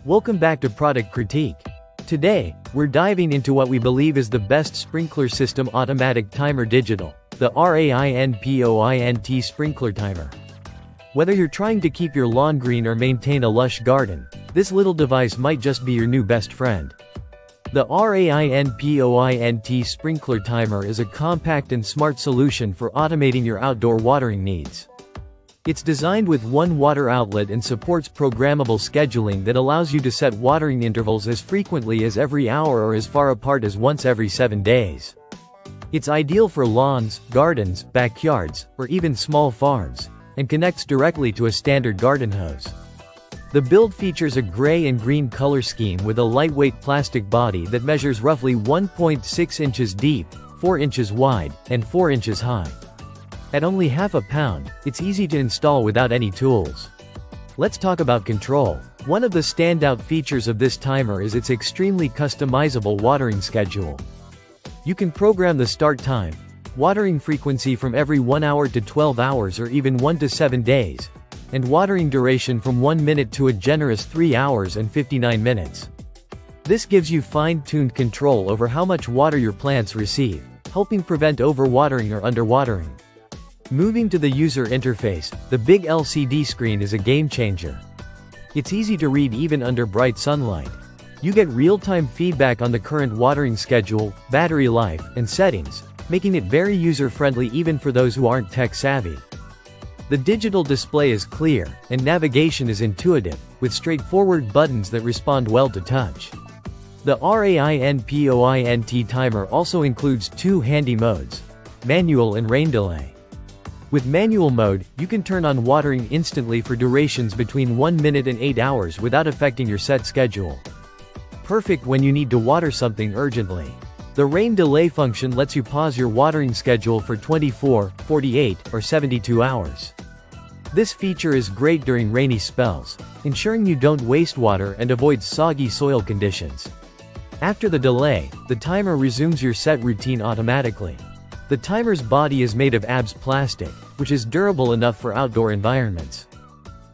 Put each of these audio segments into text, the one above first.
Welcome back to Product Critique. Today, we're diving into what we believe is the best sprinkler system automatic timer digital, the RAINPOINT sprinkler timer. Whether you're trying to keep your lawn green or maintain a lush garden, this little device might just be your new best friend. The RAINPOINT sprinkler timer is a compact and smart solution for automating your outdoor watering needs. It's designed with one water outlet and supports programmable scheduling that allows you to set watering intervals as frequently as every hour or as far apart as once every 7 days. It's ideal for lawns, gardens, backyards, or even small farms, and connects directly to a standard garden hose. The build features a gray and green color scheme with a lightweight plastic body that measures roughly 1.6 inches deep, 4 inches wide, and 4 inches high. At only half a pound, it's easy to install without any tools. Let's talk about control. One of the standout features of this timer is its extremely customizable watering schedule. You can program the start time, watering frequency from every 1 hour to 12 hours or even 1 to 7 days, and watering duration from 1 minute to a generous 3 hours and 59 minutes. This gives you fine-tuned control over how much water your plants receive, helping prevent overwatering or underwatering. Moving to the user interface, the big LCD screen is a game-changer. It's easy to read even under bright sunlight. You get real-time feedback on the current watering schedule, battery life, and settings, making it very user-friendly even for those who aren't tech-savvy. The digital display is clear, and navigation is intuitive, with straightforward buttons that respond well to touch. The RAINPOINT timer also includes 2 handy modes: manual and rain delay. With manual mode, you can turn on watering instantly for durations between 1 minute and 8 hours without affecting your set schedule. Perfect when you need to water something urgently. The rain delay function lets you pause your watering schedule for 24, 48, or 72 hours. This feature is great during rainy spells, ensuring you don't waste water and avoid soggy soil conditions. After the delay, the timer resumes your set routine automatically. The timer's body is made of ABS plastic, which is durable enough for outdoor environments.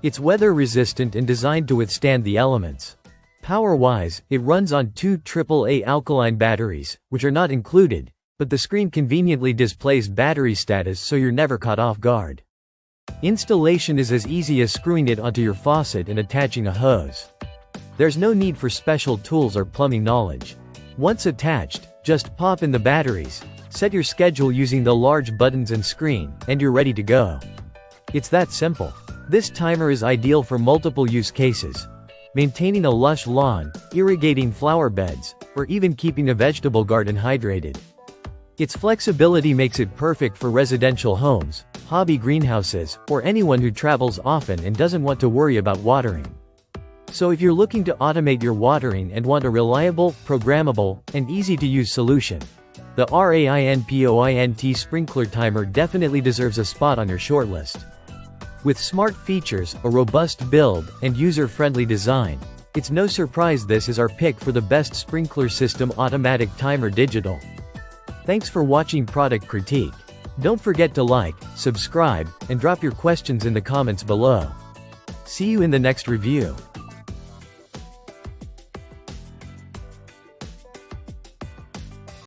It's weather-resistant and designed to withstand the elements. Power-wise, it runs on 2 AAA alkaline batteries, which are not included, but the screen conveniently displays battery status so you're never caught off guard. Installation is as easy as screwing it onto your faucet and attaching a hose. There's no need for special tools or plumbing knowledge. Once attached, just pop in the batteries, set your schedule using the large buttons and screen, and you're ready to go. It's that simple. This timer is ideal for multiple use cases: maintaining a lush lawn, irrigating flower beds, or even keeping a vegetable garden hydrated. Its flexibility makes it perfect for residential homes, hobby greenhouses, or anyone who travels often and doesn't want to worry about watering. So if you're looking to automate your watering and want a reliable, programmable, and easy-to-use solution, the RAINPOINT sprinkler timer definitely deserves a spot on your shortlist. With smart features, a robust build, and user-friendly design, it's no surprise this is our pick for the best sprinkler system automatic timer digital. Thanks for watching Product Critique. Don't forget to like, subscribe, and drop your questions in the comments below. See you in the next review.